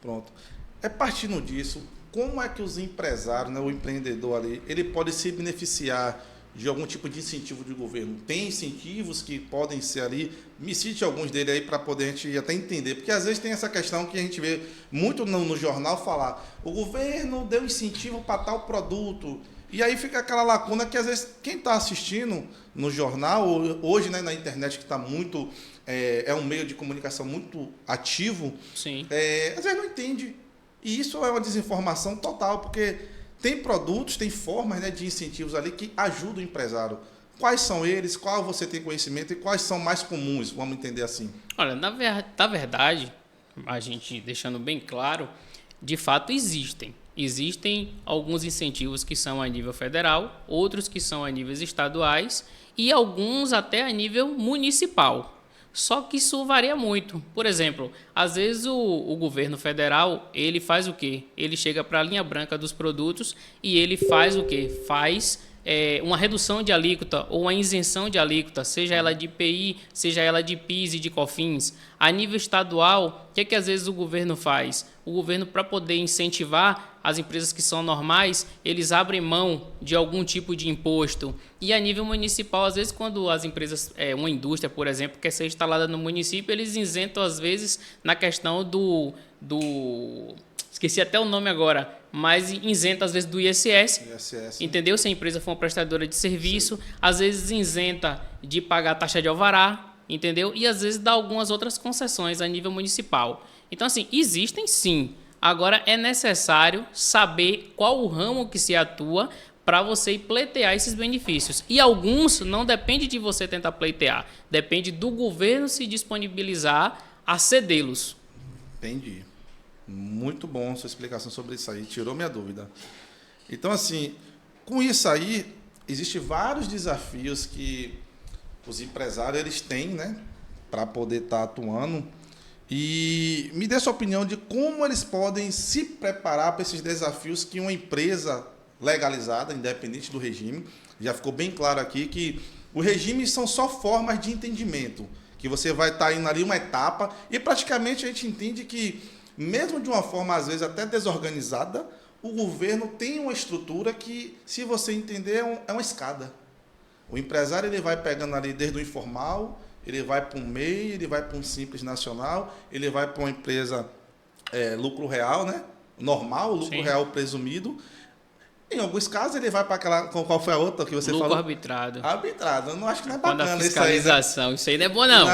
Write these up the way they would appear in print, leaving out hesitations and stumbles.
Pronto. É partindo disso, como é que os empresários, né, o empreendedor ali, ele pode se beneficiar de algum tipo de incentivo do governo? Tem incentivos que podem ser ali? Me cite alguns deles aí para poder a gente até entender. Porque às vezes tem essa questão que a gente vê muito no jornal falar, o governo deu incentivo para tal produto. E aí fica aquela lacuna que às vezes quem está assistindo no jornal, hoje, né, na internet que está muito, é um meio de comunicação muito ativo, Sim. às vezes não entende. E isso é uma desinformação total, porque tem produtos, tem formas, né, de incentivos ali que ajudam o empresário. Quais são eles? Qual você tem conhecimento e quais são mais comuns? Vamos entender assim. Olha, na verdade, a gente deixando bem claro, de fato existem. Existem alguns incentivos que são a nível federal, outros que são a níveis estaduais e alguns até a nível municipal. Só que isso varia muito. Por exemplo, às vezes o governo federal, ele faz o quê? Ele chega para a linha branca dos produtos e ele faz o quê? Faz uma redução de alíquota ou uma isenção de alíquota, seja ela de IPI, seja ela de PIS e de COFINS. A nível estadual, o que às vezes o governo faz? O governo, para poder incentivar as empresas que são normais, eles abrem mão de algum tipo de imposto. E a nível municipal, às vezes, quando as empresas, uma indústria, por exemplo, quer ser instalada no município, eles isentam, às vezes, na questão esqueci até o nome agora, mas isenta às vezes do ISS, entendeu? Se a empresa for uma prestadora de serviço, sim, às vezes isenta de pagar a taxa de alvará, entendeu? E às vezes dá algumas outras concessões a nível municipal. Então, assim, existem sim. Agora é necessário saber qual o ramo que se atua para você ir pleitear esses benefícios. E alguns não depende de você tentar pleitear, depende do governo se disponibilizar a cedê-los. Entendi. Muito bom sua explicação sobre isso aí, tirou minha dúvida. Então, assim, com isso aí, existem vários desafios que os empresários eles têm, né, para poder estar atuando. E me dê sua opinião de como eles podem se preparar para esses desafios que uma empresa legalizada, independente do regime, já ficou bem claro aqui que os regimes são só formas de entendimento, que você vai estar indo ali uma etapa e praticamente a gente entende que mesmo de uma forma, às vezes, até desorganizada, o governo tem uma estrutura que, se você entender, é uma escada. O empresário ele vai pegando ali desde o informal, ele vai para um MEI, ele vai para um simples nacional, ele vai para uma empresa lucro real, né? Normal, lucro Sim. real presumido. Em alguns casos, ele vai para aquela... Qual foi a outra que você lucro falou? arbitrado. Arbitrado. Eu não acho que não é bacana quando a fiscalização. Isso aí não é bom, não.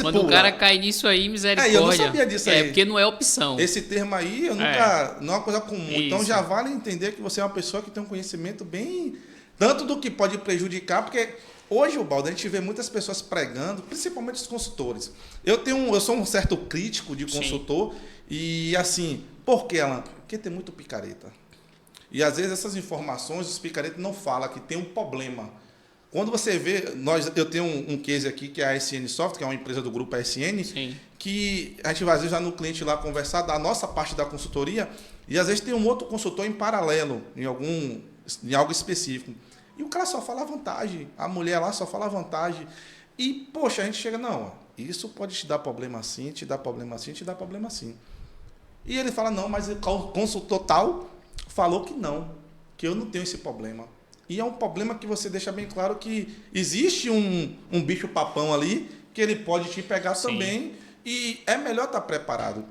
Quando o cara cai nisso aí, misericórdia. Eu não sabia disso aí. Porque não é opção. Esse termo aí, eu nunca... Não é uma coisa comum. Isso. Então, já vale entender que você é uma pessoa que tem um conhecimento bem... Tanto do que pode prejudicar, porque... Hoje, Ubaldo, a gente vê muitas pessoas pregando, principalmente os consultores. Eu sou um certo crítico de consultor. Sim. E, assim, por que, Alan? Porque tem muito picareta. E, às vezes, essas informações, os picaretas não falam que tem um problema. Quando você vê... Eu tenho um case aqui, que é a SN Soft, que é uma empresa do grupo SN, Sim. que a gente vai, às vezes, já no cliente lá conversar da nossa parte da consultoria, e, às vezes, tem um outro consultor em paralelo, em algo específico. E o cara só fala vantagem. A mulher lá só fala vantagem. E, poxa, a gente chega, não, isso pode te dar problema assim, te dar problema assim, te dar problema assim. E ele fala, não, mas o consultor tal falou que não, que eu não tenho esse problema. E é um problema que você deixa bem claro que existe um bicho papão ali, que ele pode te pegar Sim. também, e é melhor estar preparado.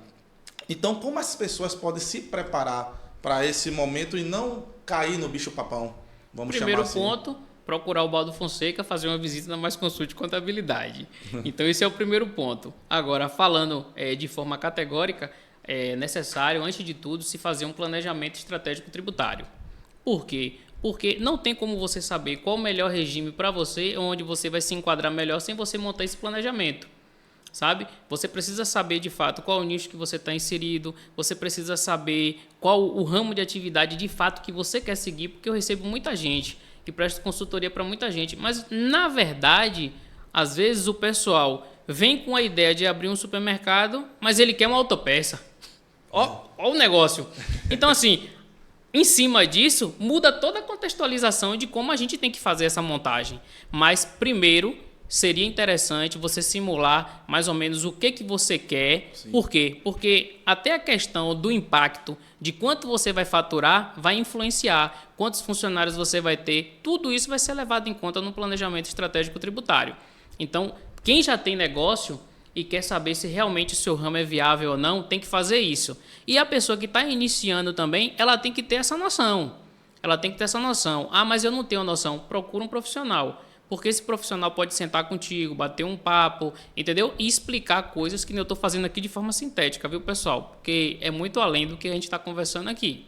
Então, como as pessoas podem se preparar para esse momento e não cair no bicho papão? Primeiro ponto, procurar o Baldo Fonseca, fazer uma visita na Mais Consult Contabilidade. Então, esse é o primeiro ponto. Agora, falando de forma categórica, é necessário, antes de tudo, se fazer um planejamento estratégico tributário. Por quê? Porque não tem como você saber qual o melhor regime para você, onde você vai se enquadrar melhor sem você montar esse planejamento. Sabe? Você precisa saber, de fato, qual o nicho que você está inserido, você precisa saber qual o ramo de atividade, de fato, que você quer seguir, porque eu recebo muita gente que presta consultoria para muita gente, mas, na verdade, às vezes o pessoal vem com a ideia de abrir um supermercado, mas ele quer uma autopeça. Ó o negócio. Então, assim, em cima disso, muda toda a contextualização de como a gente tem que fazer essa montagem. Mas, primeiro, seria interessante você simular mais ou menos o que você quer. Sim. Por quê? Porque até a questão do impacto de quanto você vai faturar vai influenciar, quantos funcionários você vai ter, tudo isso vai ser levado em conta no planejamento estratégico tributário. Então, quem já tem negócio e quer saber se realmente o seu ramo é viável ou não, tem que fazer isso. E a pessoa que está iniciando também, ela tem que ter essa noção. Ah, mas eu não tenho noção. Procura um profissional. Porque esse profissional pode sentar contigo, bater um papo, entendeu? E explicar coisas que eu estou fazendo aqui de forma sintética, viu, pessoal? Porque é muito além do que a gente está conversando aqui.